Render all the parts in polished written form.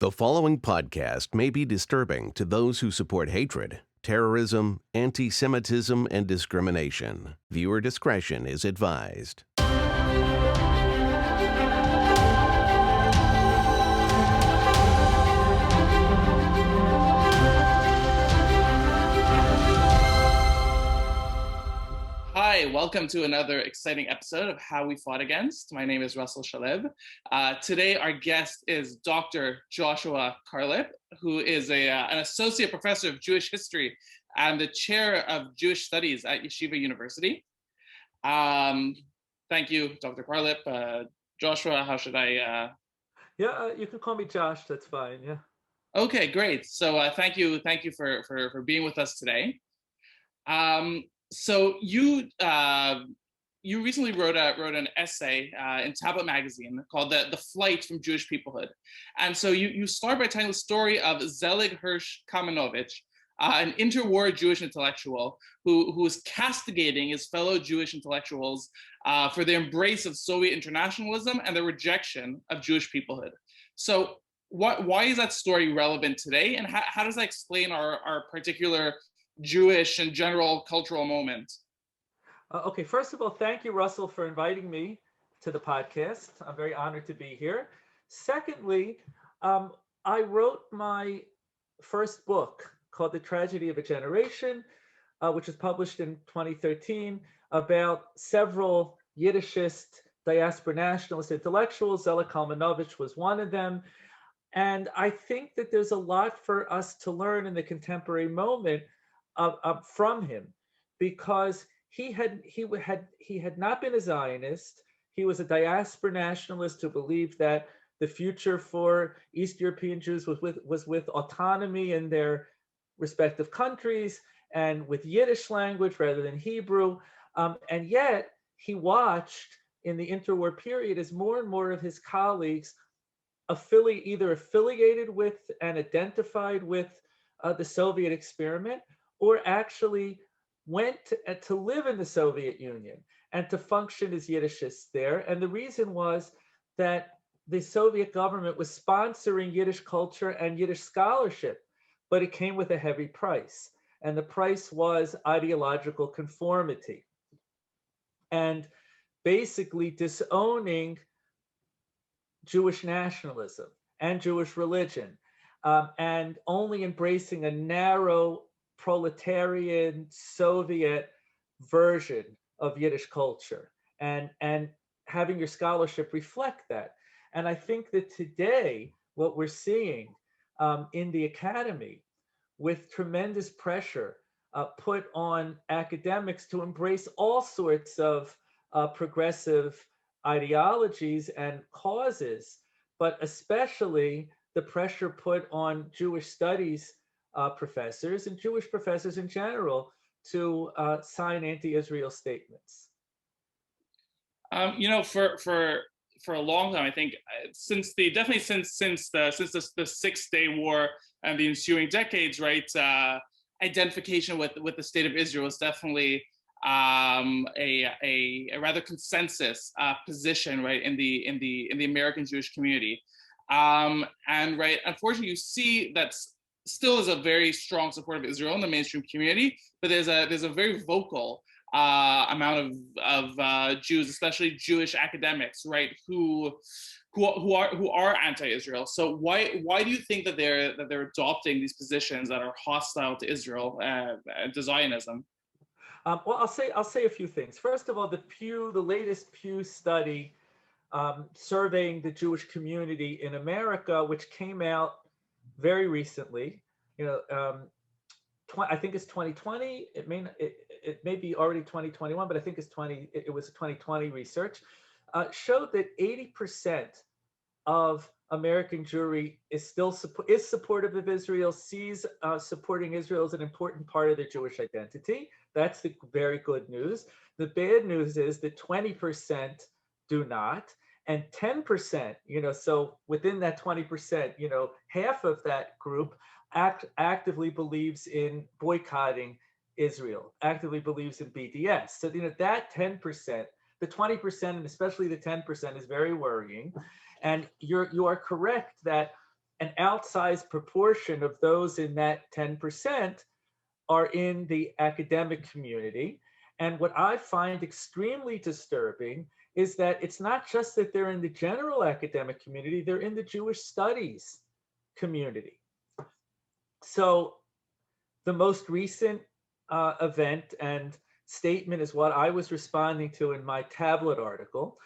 The following podcast may be disturbing to those who support hatred, terrorism, anti-Semitism, and discrimination. Viewer discretion is advised. Hi, welcome to another exciting episode of How We Fought Against. My name is Russell Shalib. Today, our guest is Dr. Joshua Karlip, who is an associate professor of Jewish history and the chair of Jewish studies at Yeshiva University. Thank you, Dr. Karlip. Joshua, how should I? You can call me Josh. That's fine. Yeah. Okay, great. So thank you for being with us today. So you recently wrote an essay in Tablet magazine called "The Flight from Jewish Peoplehood," and so you start by telling the story of Zelig Hirsch Kamenovich, an interwar Jewish intellectual who was castigating his fellow Jewish intellectuals for their embrace of Soviet internationalism and the rejection of Jewish peoplehood. So why is that story relevant today, and how does that explain our particular Jewish and general cultural moment? Okay, first of all, thank you, Russell, for inviting me to the podcast. I'm very honored to be here. Secondly, I wrote my first book called The Tragedy of a Generation, which was published in 2013, about several Yiddishist diaspora nationalist intellectuals. Zelig Kalmanovich was one of them. And I think that there's a lot for us to learn in the contemporary moment from him, because he had not been a Zionist. He was a diaspora nationalist who believed that the future for East European Jews was with autonomy in their respective countries and with Yiddish language rather than Hebrew. And yet he watched in the interwar period as more and more of his colleagues either affiliated with and identified with the Soviet experiment, or actually went to live in the Soviet Union and to function as Yiddishists there. And the reason was that the Soviet government was sponsoring Yiddish culture and Yiddish scholarship, but it came with a heavy price. And the price was ideological conformity and basically disowning Jewish nationalism and Jewish religion, and only embracing a narrow proletarian Soviet version of Yiddish culture, and having your scholarship reflect that. And I think that today what we're seeing in the academy, with tremendous pressure put on academics to embrace all sorts of progressive ideologies and causes, but especially the pressure put on Jewish studies professors and Jewish professors in general to sign anti-Israel statements. For a long time, I think since the 6 Day War and the ensuing decades, right? Identification with the state of Israel is definitely a rather consensus position, right, in the American Jewish community, and right, unfortunately, you see that still is a very strong support of Israel in the mainstream community, but there's a very vocal amount of Jews, especially Jewish academics, right, who are anti-Israel. So why do you think that they're adopting these positions that are hostile to Israel and to Zionism? Well, I'll say a few things. First of all, the latest Pew study surveying the Jewish community in America, which came out very recently, I think it's 2020. It may be already 2021, but I think it was 2020 research, showed that 80% of American Jewry is supportive of Israel, sees supporting Israel as an important part of their Jewish identity. That's the very good news. The bad news is that 20% do not, and 10%, so within that 20%, half of that group actively believes in boycotting Israel, actively believes in BDS. So, that 10%, the 20%, and especially the 10% is very worrying. And you are correct that an outsized proportion of those in that 10% are in the academic community. And what I find extremely disturbing is that it's not just that they're in the general academic community, they're in the Jewish studies community. So the most recent event and statement is what I was responding to in my tablet article,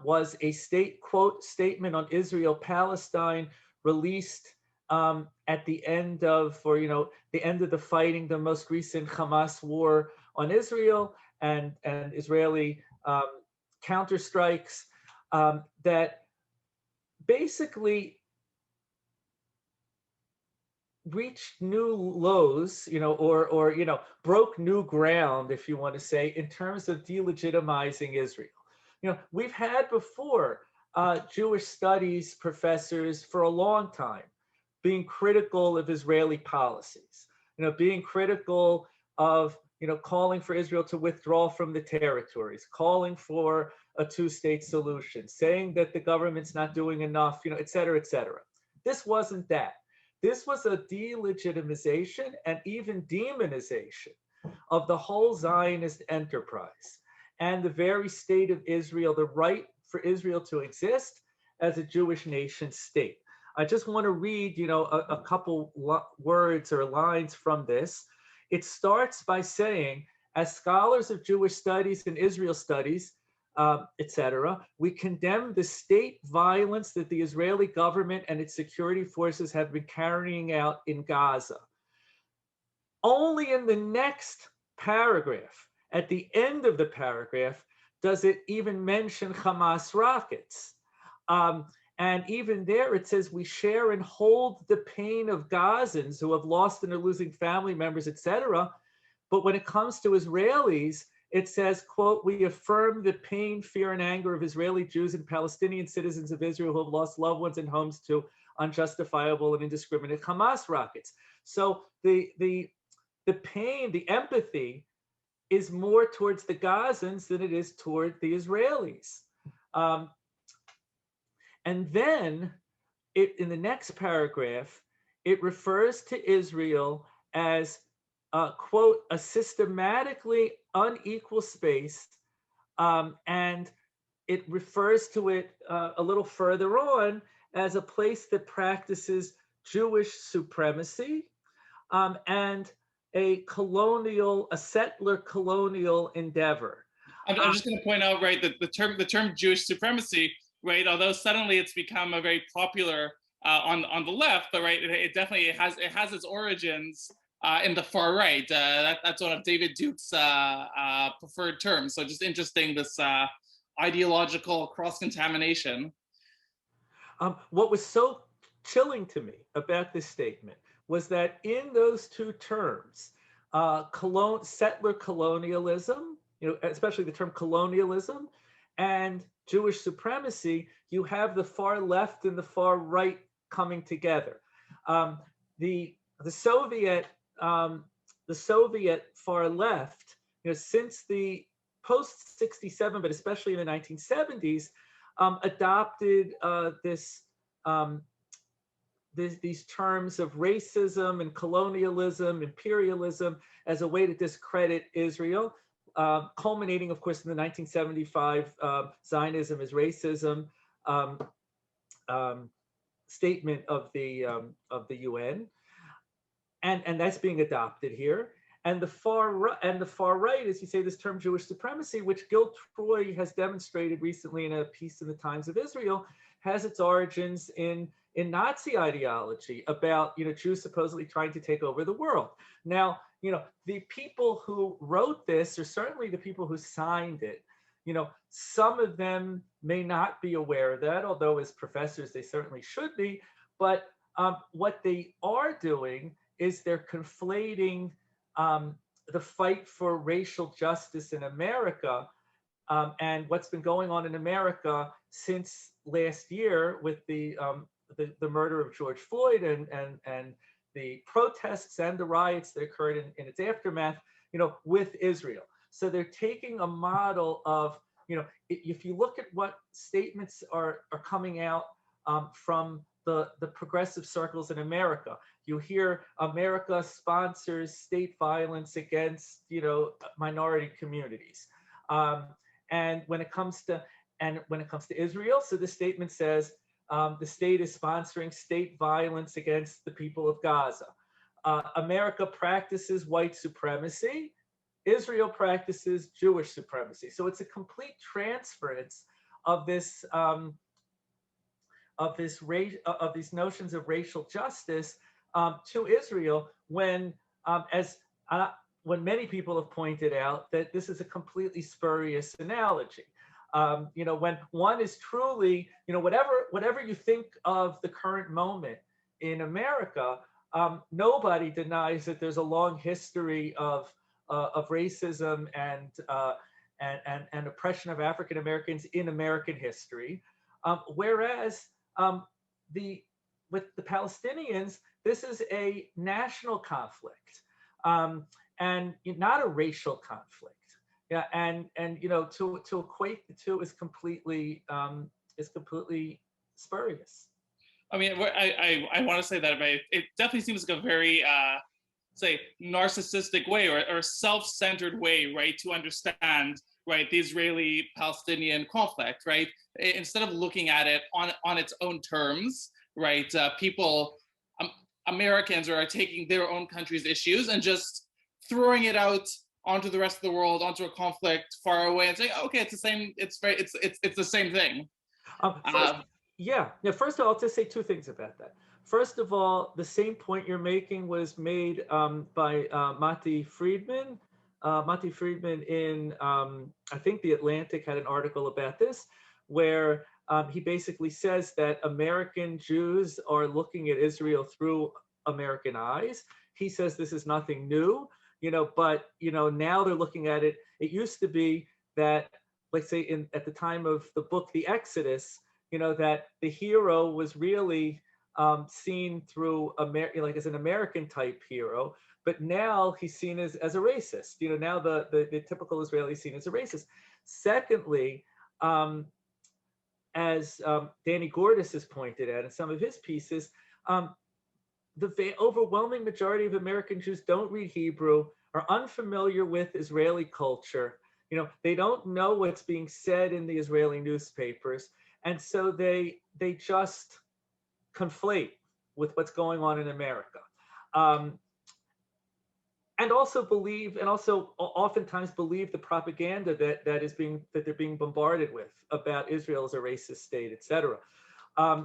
was a quote statement on Israel-Palestine released at the end of, the end of the fighting, the most recent Hamas war on Israel and Israeli counterstrikes, that basically reached new lows, or broke new ground, if you want to say, in terms of delegitimizing Israel. We've had before Jewish studies professors for a long time being critical of Israeli policies, being critical of, calling for Israel to withdraw from the territories, calling for a two-state solution, saying that the government's not doing enough, et cetera, et cetera. This wasn't that. This was a delegitimization and even demonization of the whole Zionist enterprise and the very state of Israel, the right for Israel to exist as a Jewish nation state. I just want to read, a couple words or lines from this. It starts by saying, as scholars of Jewish studies and Israel studies, etc., we condemn the state violence that the Israeli government and its security forces have been carrying out in Gaza. Only in the next paragraph, at the end of the paragraph, does it even mention Hamas rockets. And even there it says, we share and hold the pain of Gazans who have lost and are losing family members, etc. But when it comes to Israelis, it says, quote, we affirm the pain, fear, and anger of Israeli Jews and Palestinian citizens of Israel who have lost loved ones and homes to unjustifiable and indiscriminate Hamas rockets. So the pain, the empathy is more towards the Gazans than it is toward the Israelis. And then in the next paragraph, it refers to Israel as, quote, a systematically unequal space. And it refers to it a little further on as a place that practices Jewish supremacy and a settler colonial endeavor. I'm just going to point out, right, that the term Jewish supremacy, right, although suddenly it's become a very popular on the left, but right, it definitely has its origins in the far right. That's one of David Duke's preferred terms. So just interesting, this ideological cross-contamination. What was so chilling to me about this statement was that in those two terms, settler colonialism, especially the term colonialism, and Jewish supremacy, you have the far left and the far right coming together. The Soviet far left, since the post 67, but especially in the 1970s, adopted these terms of racism and colonialism, imperialism, as a way to discredit Israel, culminating, of course, in the 1975 Zionism is racism statement of the UN, and that's being adopted here. And the far right, as you say, this term Jewish supremacy, which Gil Troy has demonstrated recently in a piece in the Times of Israel, has its origins in Nazi ideology about Jews supposedly trying to take over the world. Now, the people who wrote this, or certainly the people who signed it, some of them may not be aware of that, although as professors they certainly should be. But what they are doing is they're conflating the fight for racial justice in America and what's been going on in America since last year with the murder of George Floyd and the protests and the riots that occurred in its aftermath, with Israel. So they're taking a model of, if you look at what statements are coming out from the progressive circles in America. You hear America sponsors state violence against, minority communities. And when it comes to Israel, so the statement says the state is sponsoring state violence against the people of Gaza. America practices white supremacy. Israel practices Jewish supremacy. So it's a complete transference of this of these notions of racial justice to Israel, when when many people have pointed out that this is a completely spurious analogy. When one is truly, whatever you think of the current moment in America, nobody denies that there's a long history of racism and oppression of African Americans in American history, whereas with the Palestinians, this is a national conflict, and not a racial conflict. Yeah, and to equate the two is completely spurious. I mean, I want to say that it definitely seems like a very say narcissistic way or self-centered way, right, to understand, right, the Israeli-Palestinian conflict, right? Instead of looking at it on its own terms, right? Americans are taking their own country's issues and just throwing it out onto the rest of the world, onto a conflict far away, and saying, okay, it's the same. It's the same thing. First of all, I'll just say two things about that. First of all, the same point you're making was made by Mati Friedman. Mati Friedman in, I think The Atlantic had an article about this, where he basically says that American Jews are looking at Israel through American eyes. He says this is nothing new, but now they're looking at it. It used to be that, let's say at the time of the book, The Exodus, that the hero was really seen through as an American type hero, but now he's seen as a racist. Now the typical Israeli is seen as a racist. Secondly, as Danny Gordis has pointed out in some of his pieces, the overwhelming majority of American Jews don't read Hebrew, are unfamiliar with Israeli culture. They don't know what's being said in the Israeli newspapers, and so they just conflate with what's going on in America, and also oftentimes believe the propaganda that they're being bombarded with about Israel as a racist state, etc.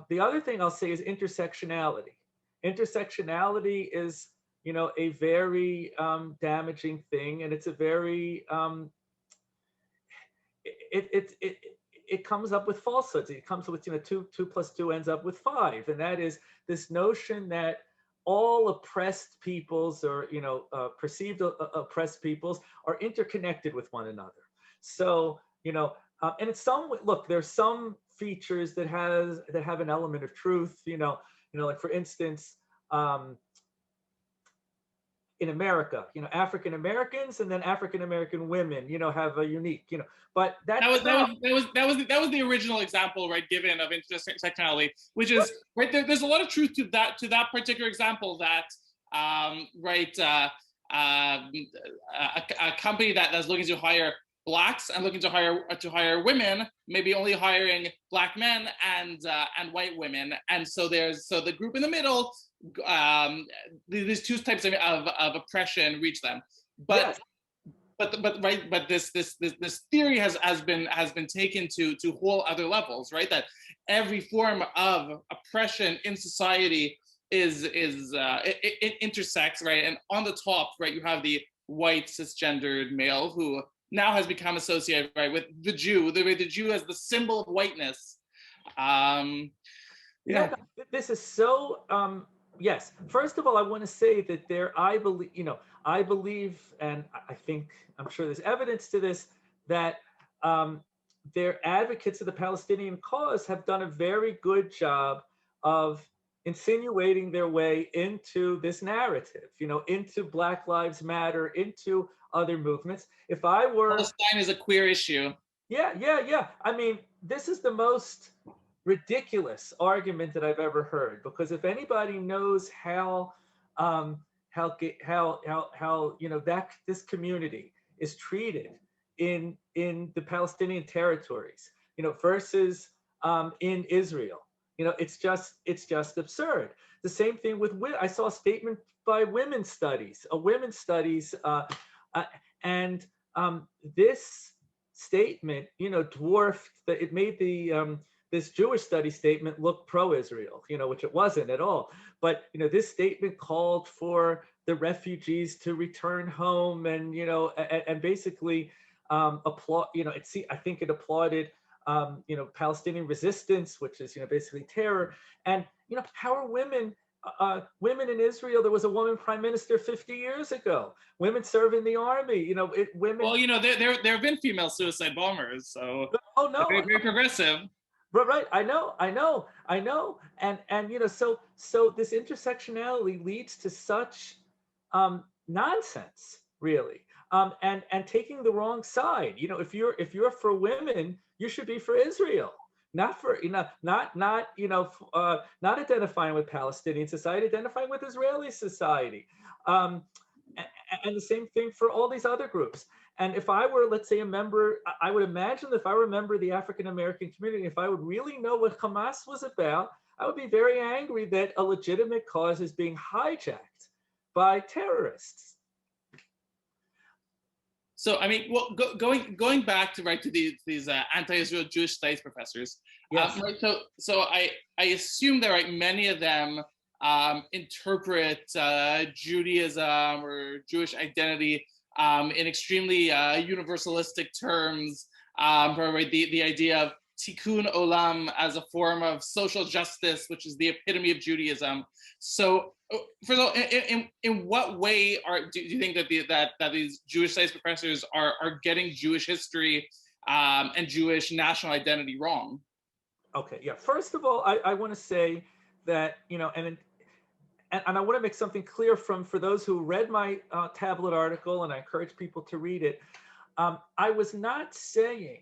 The other thing I'll say is intersectionality. Intersectionality is a very damaging thing, and it's a very it comes up with falsehoods. It comes with 2 + 2 ends up with 5, and that is this notion that all oppressed peoples or perceived oppressed peoples are interconnected with one another. So and it's there's some features that have an element of truth. Like for instance, in America, African Americans and then African American women, have a unique, but that was the original example, right, given of intersectionality, which is right there. There's a lot of truth to that particular example. That a company that's looking to hire Blacks and looking to hire women, maybe only hiring Black men and white women, and so the group in the middle. These two types of oppression reach them, but this theory has been taken to whole other levels, right? That every form of oppression in society it intersects, right? And on the top, right, you have the white cisgendered male who now has become associated, right, with the Jew, the Jew as the symbol of whiteness. This is so. Yes. First of all, I want to say that I believe, and I'm sure there's evidence to this, that their advocates of the Palestinian cause have done a very good job of insinuating their way into this narrative, into Black Lives Matter, into other movements. If I were Palestine is a queer issue. Yeah. I mean, this is the most, ridiculous argument that I've ever heard. Because if anybody knows how that this community is treated in the Palestinian territories, versus in Israel, it's just absurd. The same thing with I saw a statement by women's studies, and this statement, dwarfed it made the this Jewish study statement look pro-Israel, which it wasn't at all. But this statement called for the refugees to return home, and and basically applaud. I think it applauded Palestinian resistance, which is basically terror. And how are women? Women in Israel, there was a woman prime minister 50 years ago. Women serve in the army. Women. Well, there have been female suicide bombers, so oh no, very, very progressive. Right. I know. And so this intersectionality leads to such nonsense, really. And taking the wrong side. If you're for women, you should be for Israel, not for not identifying with Palestinian society, identifying with Israeli society. And the same thing for all these other groups. And if I were, let's say, a member, I would imagine if I were a member of the African American community, if I would really know what Hamas was about, I would be very angry that a legitimate cause is being hijacked by terrorists. So, I mean, well, going back to these anti-Israel Jewish studies professors. Yes. So I assume that many of them interpret Judaism or Jewish identity in extremely universalistic terms. The idea of tikkun olam as a form of social justice, which is the epitome of Judaism. So, in what way do you think that these Jewish studies professors are getting Jewish history and Jewish national identity wrong? Okay, yeah. First of all, I want to say that and I want to make something clear for those who read my tablet article, and I encourage people to read it. I was not saying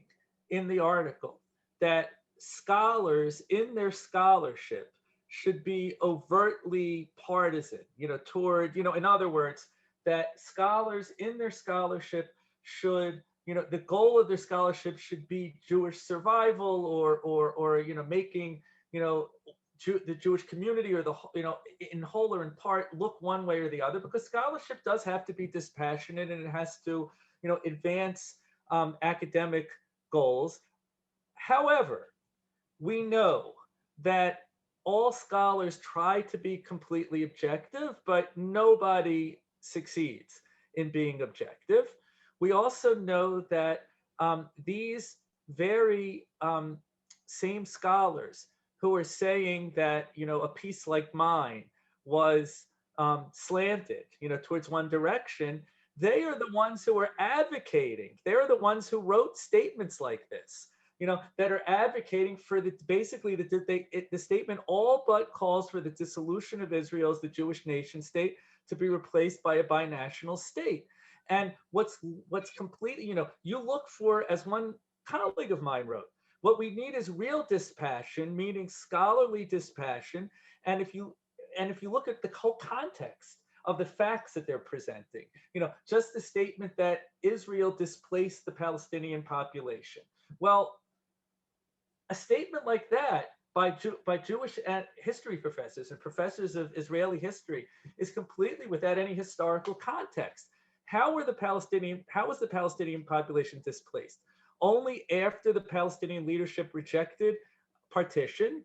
in the article that scholars in their scholarship should be overtly partisan, toward, in other words, that scholars in their scholarship should, the goal of their scholarship should be Jewish survival or making, the Jewish community or in whole or in part look one way or the other, because scholarship does have to be dispassionate and it has to, advance academic goals. However, we know that all scholars try to be completely objective, but nobody succeeds in being objective. We also know that these very same scholars who are saying that a piece like mine was slanted towards one direction, they are the ones who are advocating. They're the ones who wrote statements like this, that are advocating for the statement all but calls for the dissolution of Israel as the Jewish nation state to be replaced by a binational state. And what's completely, you look for, as one colleague of mine wrote, what we need is real dispassion, meaning scholarly dispassion. And if you look at the whole context of the facts that they're presenting, just the statement that Israel displaced the Palestinian population. Well, a statement like that by Jewish history professors and professors of Israeli history is completely without any historical context. How was the Palestinian population displaced? Only after the Palestinian leadership rejected partition,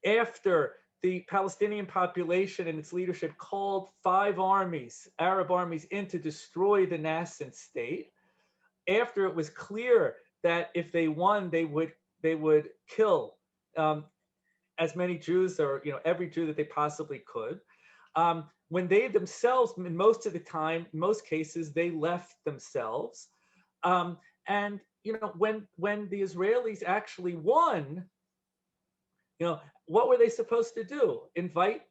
after the Palestinian population and its leadership called 5 armies, Arab armies, in to destroy the nascent state, after it was clear that if they won, they would kill as many Jews or every Jew that they possibly could. When they themselves, in most cases, they left themselves. And when the Israelis actually won, what were they supposed to do? Invite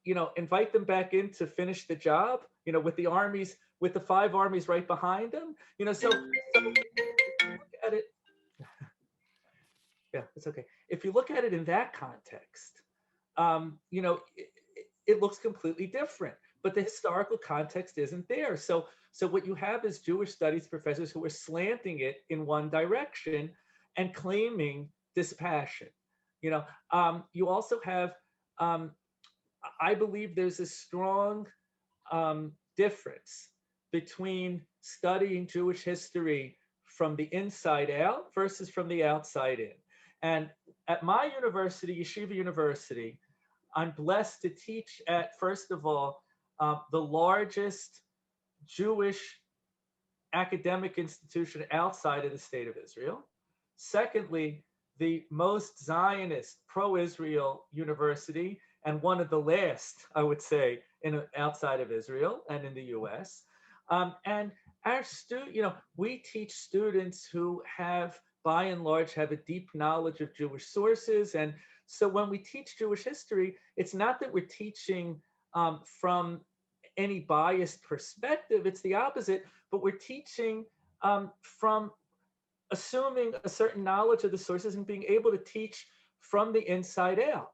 them back in to finish the job, with the armies, with the 5 armies right behind them, so look at it. Yeah, it's okay. If you look at it in that context, you know, it looks completely different, but the historical context isn't there. So what you have is Jewish studies professors who are slanting it in one direction and claiming dispassion. You know, you also have, I believe there's a strong difference between studying Jewish history from the inside out versus from the outside in. And at my university, Yeshiva University, I'm blessed to teach at, first of all, the largest Jewish academic institution outside of the state of Israel. Secondly, the most Zionist pro-Israel university, and one of the last, I would say, outside of Israel and in the US. And our we teach students who have, by and large, have a deep knowledge of Jewish sources. And so when we teach Jewish history, it's not that we're teaching from any biased perspective, it's the opposite, but we're teaching from assuming a certain knowledge of the sources and being able to teach from the inside out.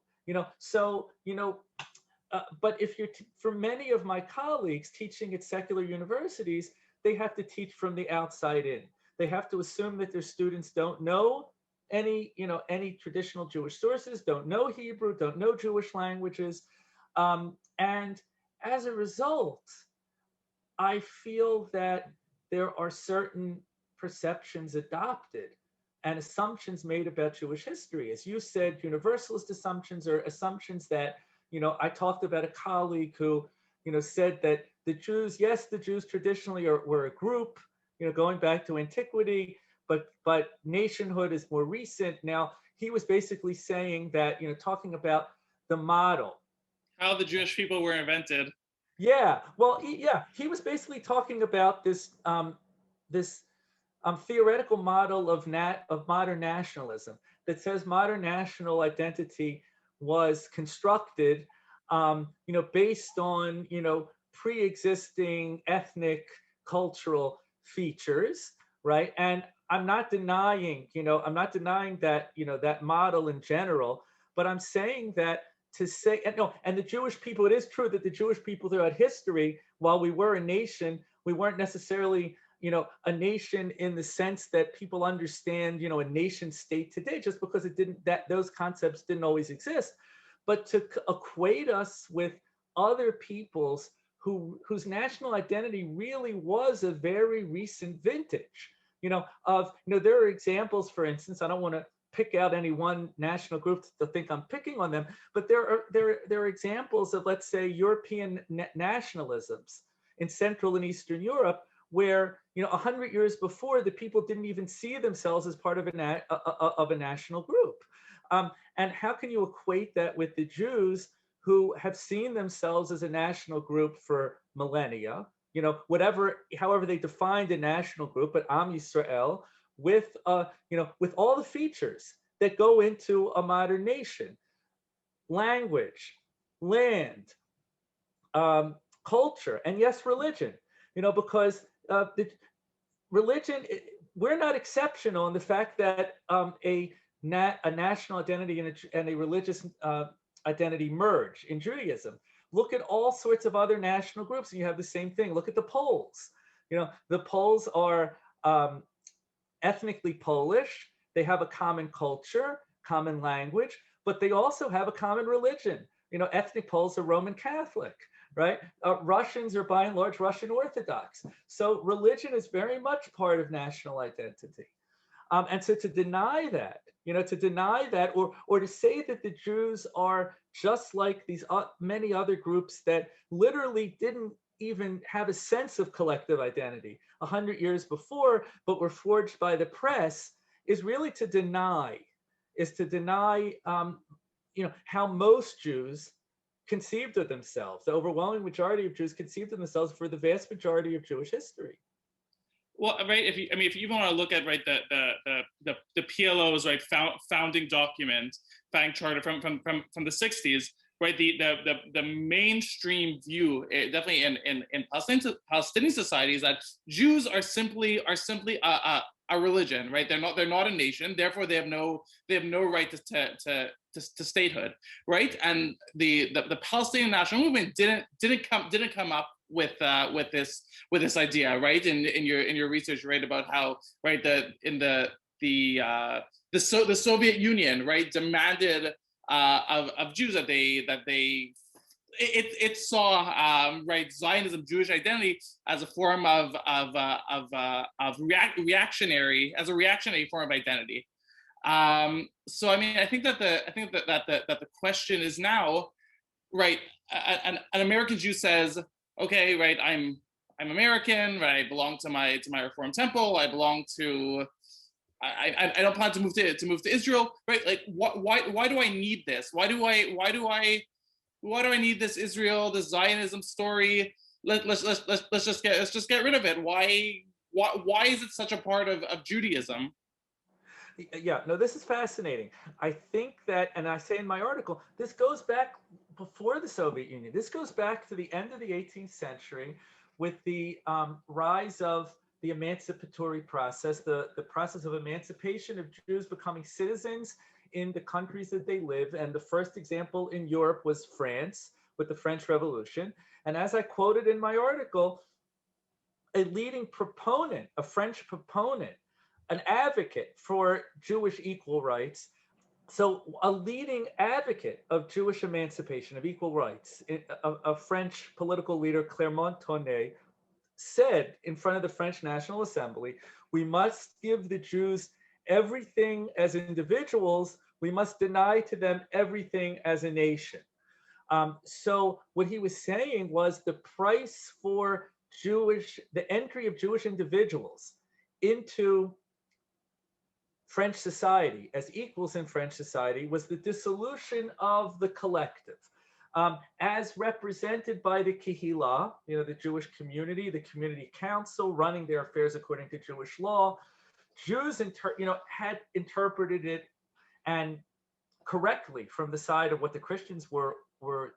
But if you're for many of my colleagues teaching at secular universities, they have to teach from the outside in. They have to assume that their students don't know any traditional Jewish sources, don't know Hebrew, don't know Jewish languages, and as a result, I feel that there are certain perceptions adopted and assumptions made about Jewish history. As you said, universalist assumptions are assumptions that, I talked about a colleague who, said that the Jews traditionally were a group, going back to antiquity, but nationhood is more recent. Now, he was basically saying that, talking about the model. How the Jewish people were invented. Yeah, well, he was basically talking about this theoretical model of modern nationalism that says modern national identity was constructed, based on pre-existing ethnic cultural features, right? And I'm not denying that that model in general, but I'm saying that to say, and the Jewish people, it is true that the Jewish people throughout history, while we were a nation, we weren't necessarily, a nation in the sense that people understand, a nation state today, just because those concepts didn't always exist. But to equate us with other peoples whose national identity really was a very recent vintage, there are examples, for instance, I don't want to pick out any one national group to think I'm picking on them, but there are examples of, let's say, European nationalisms in Central and Eastern Europe, where 100 years before, the people didn't even see themselves as part of a national group. And how can you equate that with the Jews, who have seen themselves as a national group for millennia? However they defined a national group, but Am Yisrael, with all the features that go into a modern nation: language, land, culture, and yes, religion. Because the religion, we're not exceptional in the fact that a national identity and a religious identity merge in Judaism. Look at all sorts of other national groups, and you have the same thing. Look at the Poles. The Poles are ethnically Polish. They have a common culture, common language, but they also have a common religion. Ethnic Poles are Roman Catholic, right? Russians are by and large Russian Orthodox. So religion is very much part of national identity. And so to deny that, or to say that the Jews are just like these many other groups that literally didn't even have a sense of collective identity 100 years before, but were forged by the press, is really to deny how most Jews conceived of themselves. The overwhelming majority of Jews conceived of themselves for the vast majority of Jewish history. Well, right. If you want to look at the PLO's founding document, founding charter from the 60s, right? The mainstream view, definitely in Palestinian society, is that Jews are simply a a religion, right? They're not a nation, therefore they have no right to statehood, right? And the Palestinian national movement didn't come up with this idea, right? In your research, you write about how, right, the Soviet Union, right, demanded of Jews that they it saw right, Zionism, Jewish identity, as a form of reactionary form of identity. So I mean, I think that the question is now, right? An American Jew says, okay, right, I'm American, right? I belong to my Reform temple. I belong to. I don't plan to move to Israel, right? Like, why do I need this? Why do I need this Israel, this Zionism story? Let's just get rid of it. Why is it such a part of Judaism? Yeah, no, this is fascinating. I think that, and I say in my article, this goes back before the Soviet Union. This goes back to the end of the 18th century with the rise of the emancipatory process, the process of emancipation of Jews becoming citizens in the countries that they live. And the first example in Europe was France with the French Revolution. And as I quoted in my article, a leading proponent, a French proponent, an advocate for Jewish equal rights. So a leading advocate of Jewish emancipation, of equal rights, a French political leader, Clermont-Tonnet, said in front of the French National Assembly, we must give the Jews everything as individuals, we must deny to them everything as a nation. So what he was saying was the price for the entry of Jewish individuals into French society as equals in French society was the dissolution of the collective. As represented by the Kehillah, the Jewish community, the community council running their affairs according to Jewish law, Jews, had interpreted it, and correctly from the side of what the Christians were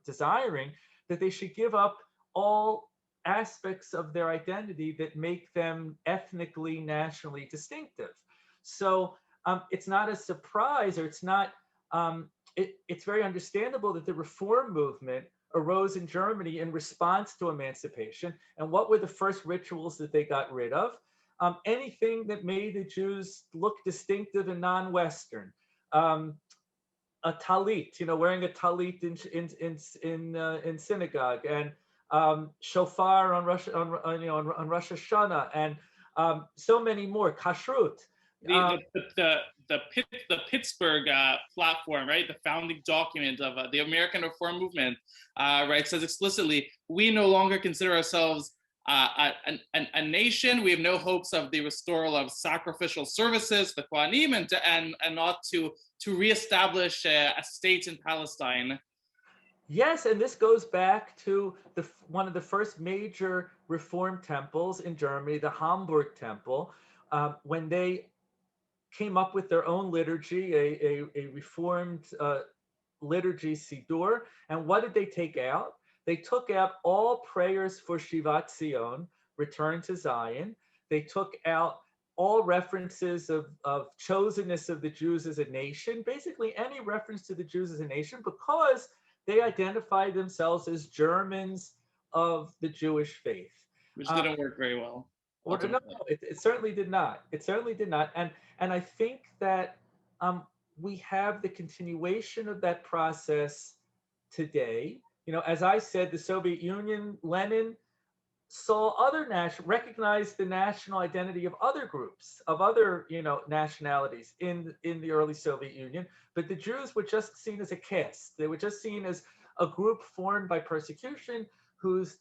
desiring, that they should give up all aspects of their identity that make them ethnically, nationally distinctive. So it's not a surprise, or it's not. It's very understandable that the Reform movement arose in Germany in response to emancipation. And what were the first rituals that they got rid of? Anything that made the Jews look distinctive and non-Western. A talit, wearing a talit in synagogue, and shofar on Rosh Hashanah, and so many more. Kashrut. The Pittsburgh platform, right, the founding document of the American Reform movement, right, says explicitly, we no longer consider ourselves a nation. We have no hopes of the restoral of sacrificial services, the Kohanim, and not to reestablish a state in Palestine. Yes, and this goes back to one of the first major Reform temples in Germany, the Hamburg Temple, when they came up with their own liturgy, a reformed liturgy, Siddur. And what did they take out? They took out all prayers for Shivat Zion, return to Zion. They took out all references of chosenness of the Jews as a nation, basically any reference to the Jews as a nation, because they identified themselves as Germans of the Jewish faith. Which didn't work very well. No, it certainly did not. It certainly did not. And I think that we have the continuation of that process today. As I said, the Soviet Union, Lenin saw recognized the national identity of other groups, of other, nationalities in the early Soviet Union. But the Jews were just seen as a caste. They were just seen as a group formed by persecution whose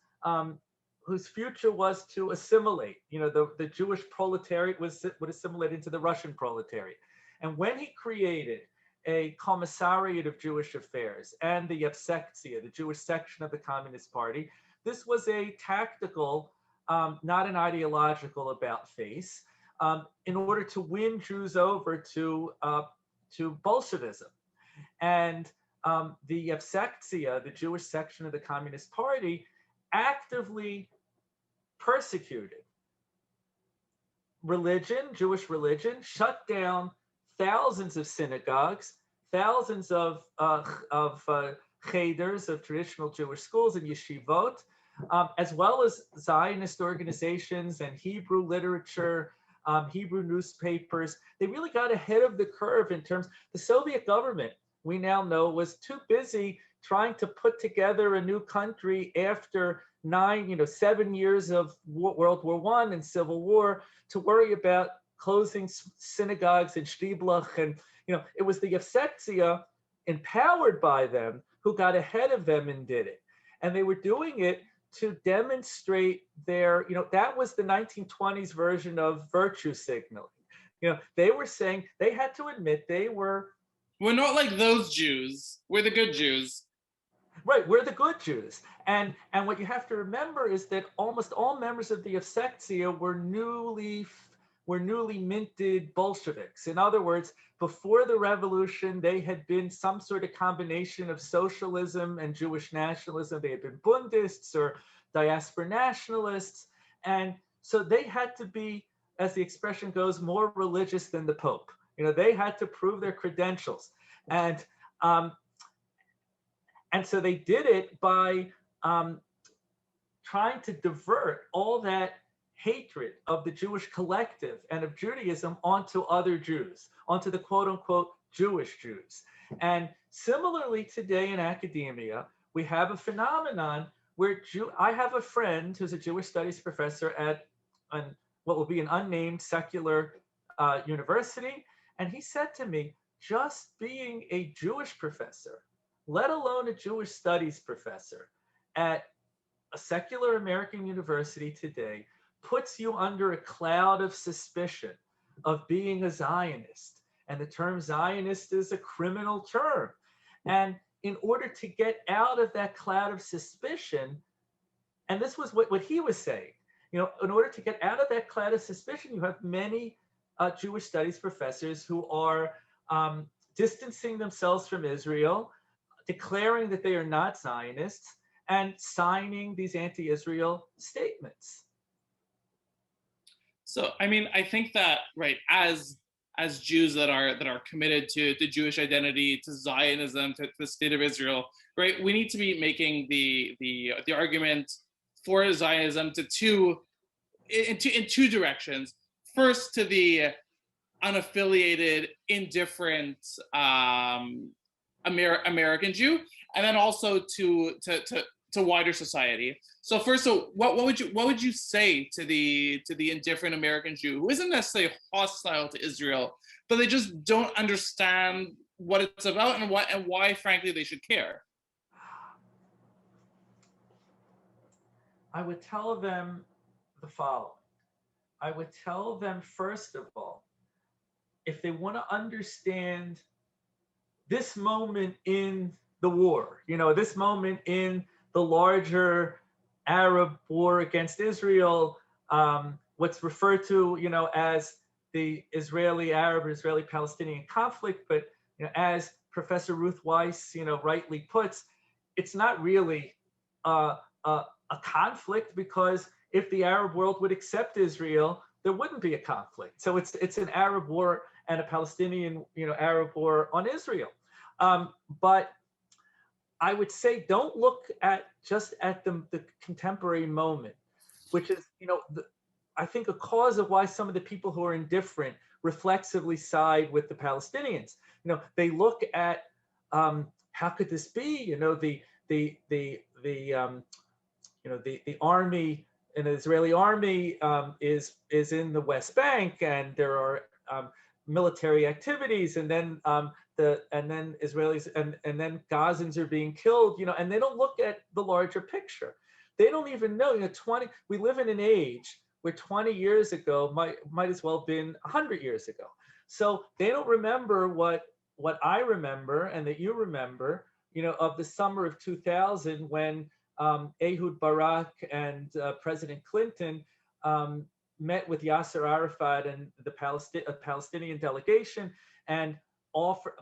future was to assimilate. The Jewish proletariat would assimilate into the Russian proletariat. And when he created a commissariat of Jewish affairs and the Yevsektia, the Jewish section of the Communist Party, this was a tactical, not an ideological about face, in order to win Jews over to Bolshevism. And the Yevsektia, the Jewish section of the Communist Party, actively persecuted religion, Jewish religion, shut down thousands of synagogues, thousands of cheders, of traditional Jewish schools and yeshivot, as well as Zionist organizations and Hebrew literature, Hebrew newspapers. They really got ahead of the curve in terms, the Soviet government, we now know, was too busy trying to put together a new country after 7 years of World War I and Civil War to worry about closing synagogues and shtiblach. And, it was the Yeshiva, empowered by them, who got ahead of them and did it. And they were doing it to demonstrate their, that was the 1920s version of virtue signaling. They were saying, they had to admit we're not like those Jews. We're the good Jews. Right, we're the good Jews. And what you have to remember is that almost all members of the Yeshiva were newly minted Bolsheviks. In other words, before the revolution, they had been some sort of combination of socialism and Jewish nationalism. They had been Bundists or diaspora nationalists. And so they had to be, as the expression goes, more religious than the Pope. They had to prove their credentials. And so they did it by trying to divert all that hatred of the Jewish collective and of Judaism onto other Jews, onto the quote unquote Jewish Jews. And similarly today in academia, we have a phenomenon where I have a friend who's a Jewish studies professor at what will be an unnamed secular university. And he said to me, just being a Jewish professor, let alone a Jewish studies professor at a secular American university today, puts you under a cloud of suspicion of being a Zionist. And the term Zionist is a criminal term. And in order to get out of that cloud of suspicion, and this was what he was saying, in order to get out of that cloud of suspicion, you have many Jewish studies professors who are distancing themselves from Israel, declaring that they are not Zionists, and signing these anti-Israel statements. So, I think that, right, as Jews that are committed to Jewish identity, to Zionism, to the state of Israel, right, we need to be making the argument for Zionism in two directions. First, to the unaffiliated, indifferent American Jew, and then also to wider society. So first, what would you say to the indifferent American Jew who isn't necessarily hostile to Israel, but they just don't understand what it's about and why frankly they should care? I would tell them the following. I would tell them, first of all, if they want to understand this moment in the war, this moment in the larger Arab war against Israel, what's referred to, as the Israeli-Arab, Israeli-Palestinian conflict, but as Professor Ruth Weiss, rightly puts, it's not really a conflict, because if the Arab world would accept Israel, there wouldn't be a conflict. So it's an Arab war and a Palestinian, Arab war on Israel. But I would say don't look just at the contemporary moment, which is, I think a cause of why some of the people who are indifferent reflexively side with the Palestinians. They look at how could this be? The army, an Israeli army is in the West Bank, and there are military activities, and then Israelis and then Gazans are being killed, and they don't look at the larger picture. They don't even know, we live in an age where 20 years ago might as well have been 100 years ago. So they don't remember what I remember and that you remember, of the summer of 2000 when Ehud Barak and President Clinton met with Yasser Arafat and the Palestinian delegation, and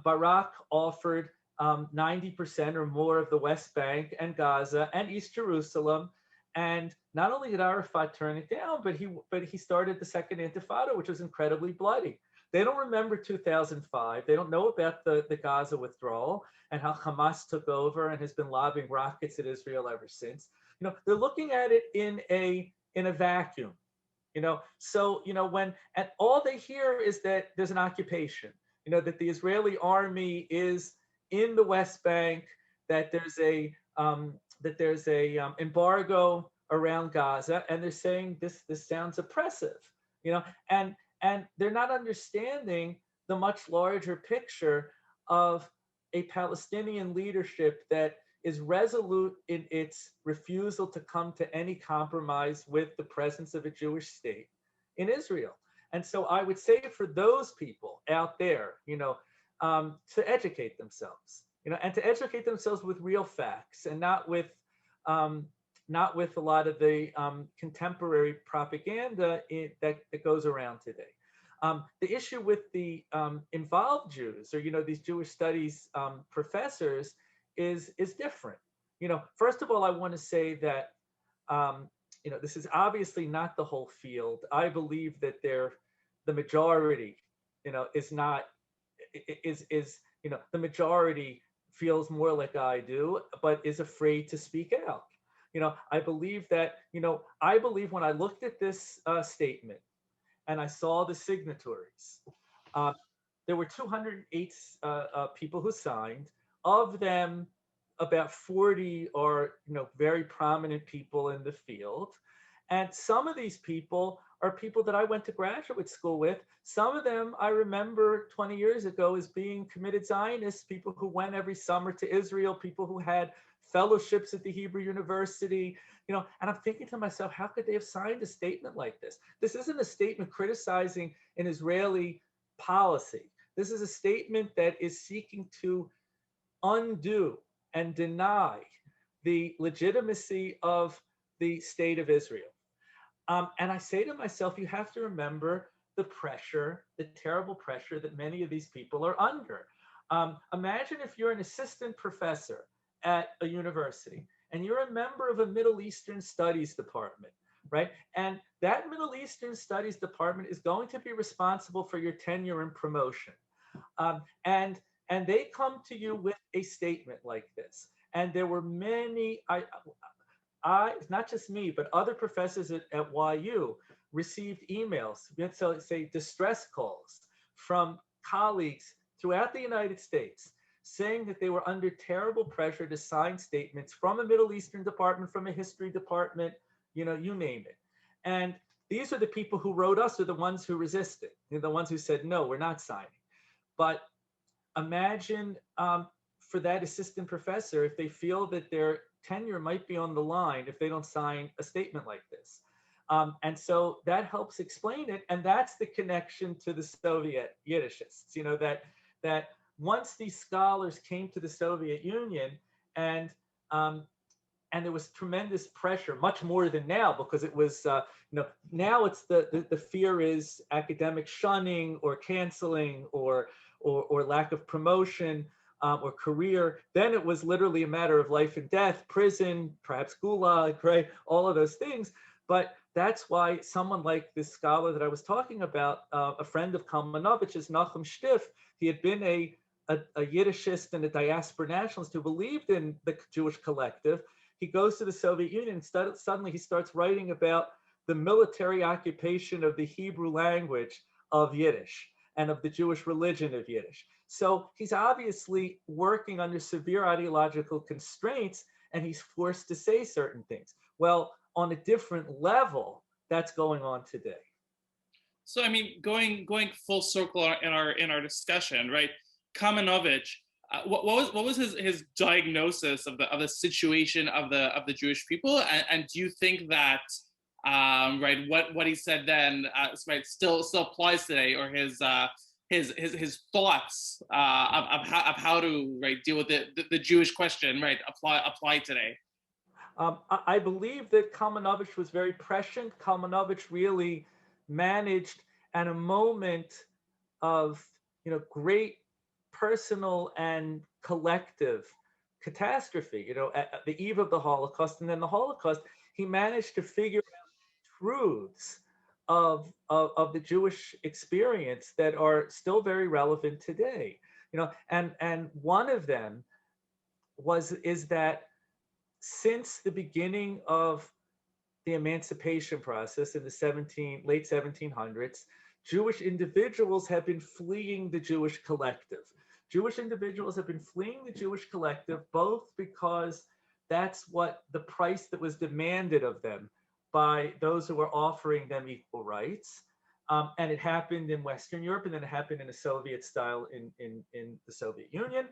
Barak offered 90% or more of the West Bank and Gaza and East Jerusalem And not only did Arafat turn it down, but he started the Second Intifada, which was incredibly bloody. They don't remember 2005. They don't know about the Gaza withdrawal and how Hamas took over and has been lobbing rockets at Israel ever since. They're looking at it in a vacuum. So when and all they hear is that there's an occupation. That the Israeli army is in the West Bank. That there's a embargo around Gaza, and they're saying this sounds oppressive. And they're not understanding the much larger picture of a Palestinian leadership that is resolute in its refusal to come to any compromise with the presence of a Jewish state in Israel. And so I would say for those people out there, to educate themselves, and to educate themselves with real facts and not with a lot of the contemporary propaganda that goes around today. The issue with the involved Jews, or these Jewish studies professors, is different. First of all, I want to say that this is obviously not the whole field. I believe that the majority, is not the majority feels more like I do, but is afraid to speak out. I believe that I believe when I looked at this statement and I saw the signatories, there were 208 people who signed. Of them, about 40 are very prominent people in the field, and some of these people are people that I went to graduate school with. Some of them I remember 20 years ago as being committed Zionists, people who went every summer to Israel, people who had fellowships at the Hebrew University, and I'm thinking to myself, how could they have signed a statement like this? This isn't a statement criticizing an Israeli policy. This is a statement that is seeking to undo and deny the legitimacy of the state of Israel. And I say to myself, you have to remember the pressure, the terrible pressure that many of these people are under. Imagine if you're an assistant professor at a university and you're a member of a Middle Eastern Studies department, right? And that Middle Eastern Studies department is going to be responsible for your tenure and promotion. And they come to you with a statement like this. And there were many, not just me, but other professors at YU received emails, so say distress calls from colleagues throughout the United States saying that they were under terrible pressure to sign statements from a Middle Eastern department, from a history department, you name it. And these are the people who wrote us, are the ones who resisted, the ones who said, no, we're not signing. But imagine for that assistant professor, if they feel that their tenure might be on the line if they don't sign a statement like this. And so that helps explain it. And that's the connection to the Soviet Yiddishists, that once these scholars came to the Soviet Union and there was tremendous pressure, much more than now, because it was, now it's the fear is academic shunning or canceling or lack of promotion or career. Then it was literally a matter of life and death, prison, perhaps gulag, right? All of those things. But that's why someone like this scholar that I was talking about, a friend of Kalmanovich's, Nachum Shtif, he had been a Yiddishist and a diaspora nationalist who believed in the Jewish collective. He goes to the Soviet Union and suddenly he starts writing about the military occupation of the Hebrew language of Yiddish and of the Jewish religion of Yiddish. So he's obviously working under severe ideological constraints and he's forced to say certain things. Well, on a different level, that's going on today. So, I mean, going full circle in our discussion, right? Kamenovich, what was his diagnosis of the situation of the Jewish people, and do you think that right what he said then right still applies today, or his thoughts of how to right deal with the Jewish question right apply today? I believe that Kalmanovich was very prescient. Kalmanovich really managed at a moment of great personal and collective catastrophe, at the eve of the Holocaust, and then the Holocaust, he managed to figure out truths of the Jewish experience that are still very relevant today. And one of them is that since the beginning of the emancipation process in the late 1700s, Jewish individuals have been fleeing the Jewish collective. Jewish individuals have been fleeing the Jewish collective both because that's what the price that was demanded of them by those who were offering them equal rights. And it happened in Western Europe, and then it happened in a Soviet style in the Soviet Union.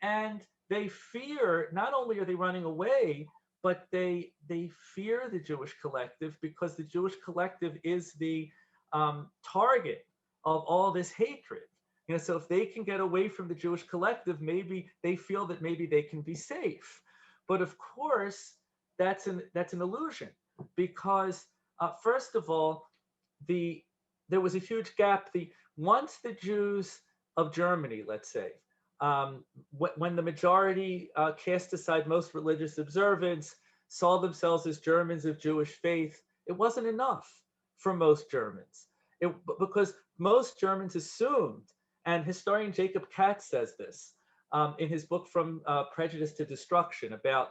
And they fear, not only are they running away, but they fear the Jewish collective because the Jewish collective is the target of all this hatred. So if they can get away from the Jewish collective, maybe they feel that maybe they can be safe. But of course, that's an illusion, because first of all, there was a huge gap. Once the Jews of Germany, let's say, when the majority cast aside most religious observance, saw themselves as Germans of Jewish faith, it wasn't enough for most Germans. Because most Germans assumed, and historian Jacob Katz says this in his book From Prejudice to Destruction about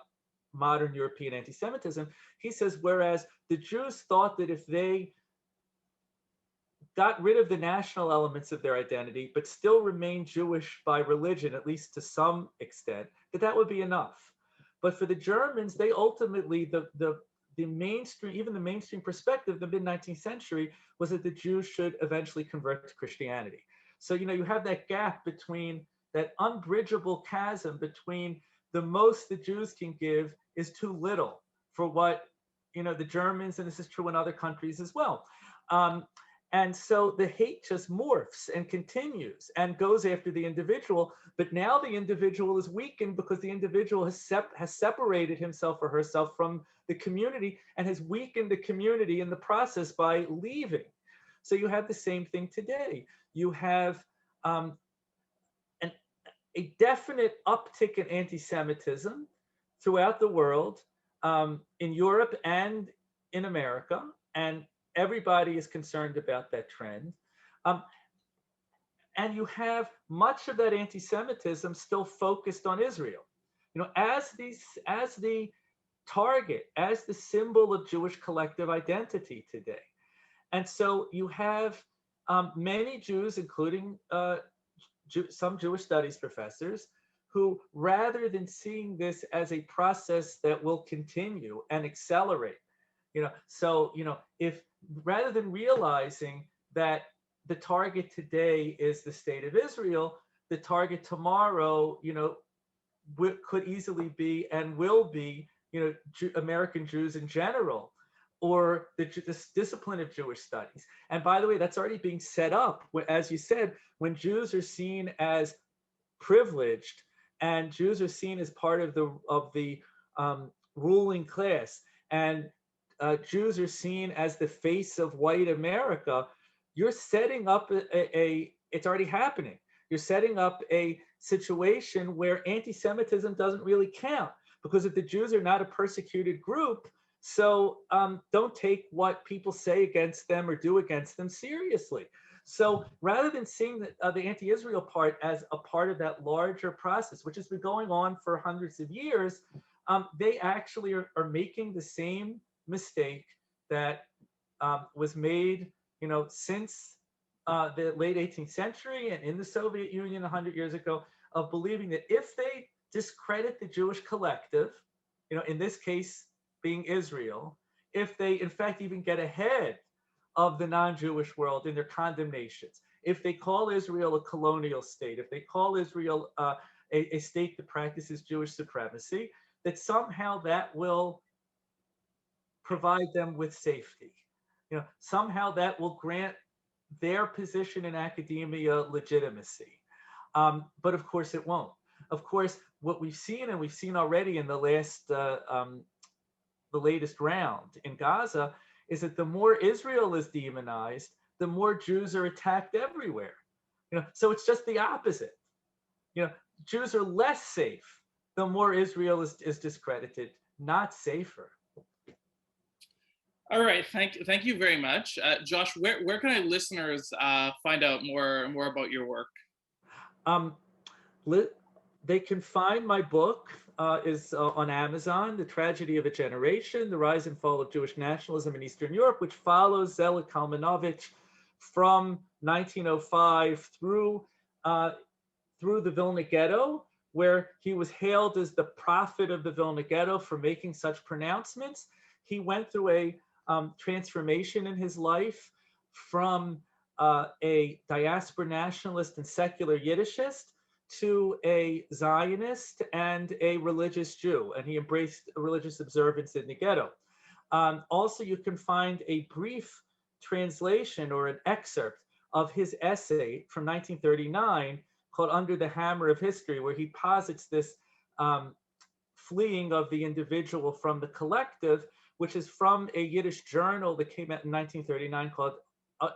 modern European anti-Semitism, he says, whereas the Jews thought that if they got rid of the national elements of their identity, but still remained Jewish by religion, at least to some extent, that would be enough. But for the Germans, they ultimately, the mainstream, even the mainstream perspective, the mid-19th century, was that the Jews should eventually convert to Christianity. So, you have that gap between, that unbridgeable chasm between the most the Jews can give is too little for what, the Germans, and this is true in other countries as well. And so the hate just morphs and continues and goes after the individual. But now the individual is weakened because the individual has separated himself or herself from the community and has weakened the community in the process by leaving. So you have the same thing today. You have a definite uptick in anti-Semitism throughout the world, in Europe and in America. And everybody is concerned about that trend. And you have much of that anti-Semitism still focused on Israel, as the target, as the symbol of Jewish collective identity today. And so you have many Jews, including some Jewish studies professors, who, rather than seeing this as a process that will continue and accelerate, if rather than realizing that the target today is the state of Israel, the target tomorrow, could easily be and will be, American Jews in general, or this discipline of Jewish studies. And by the way, that's already being set up, as you said, when Jews are seen as privileged and Jews are seen as part of the ruling class, and Jews are seen as the face of white America, you're setting up it's already happening. You're setting up a situation where anti-Semitism doesn't really count, because if the Jews are not a persecuted group, so don't take what people say against them or do against them seriously. So rather than seeing the anti-Israel part as a part of that larger process, which has been going on for hundreds of years, they actually are making the same mistake that was made, since the late 18th century and in the Soviet Union 100 years ago, of believing that if they discredit the Jewish collective, in this case being Israel, if they in fact even get ahead of the non-Jewish world in their condemnations, if they call Israel a colonial state, if they call Israel a state that practices Jewish supremacy, that somehow that will provide them with safety. Somehow that will grant their position in academia legitimacy. But of course it won't. Of course, what we've seen, and we've seen already in the latest round in Gaza, is that the more Israel is demonized, the more Jews are attacked everywhere. So it's just the opposite. Jews are less safe the more Israel is discredited, not safer. All right, thank you very much, Josh. Where can our listeners find out more about your work? Um, they can find my book is on Amazon, The Tragedy of a Generation, The Rise and Fall of Jewish Nationalism in Eastern Europe, which follows Zelig Kalmanovich from 1905 through the Vilna Ghetto, where he was hailed as the prophet of the Vilna Ghetto for making such pronouncements. He went through a transformation in his life from a diaspora nationalist and secular Yiddishist to a Zionist and a religious Jew, and he embraced religious observance in the ghetto. Also, you can find a brief translation or an excerpt of his essay from 1939 called Under the Hammer of History, where he posits this fleeing of the individual from the collective, which is from a Yiddish journal that came out in 1939 called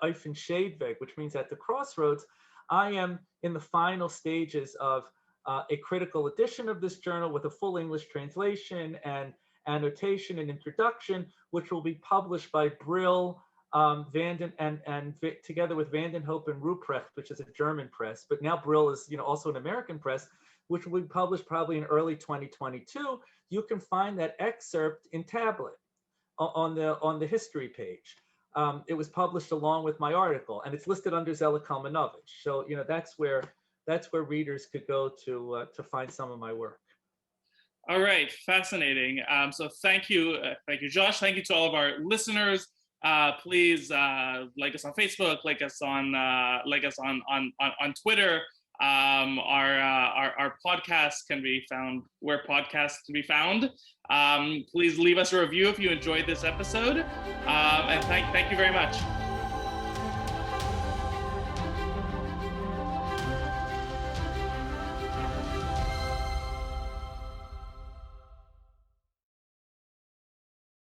Eifen Scheidweg, which means at the crossroads. I am in the final stages of a critical edition of this journal with a full English translation and annotation and introduction, which will be published by Brill, Vanden, and together with Vandenhoep and Ruprecht, which is a German press. But now Brill is, also an American press, which will be published probably in early 2022. You can find that excerpt in tablet on the history page. It was published along with my article, and it's listed under Zelig Kalmanovich. So that's where readers could go to find some of my work. All right, fascinating. So thank you, Josh. Thank you to all of our listeners. Please like us on Facebook, like us on Twitter. Our podcast can be found where podcasts can be found. Please leave us a review if you enjoyed this episode, and thank you very much.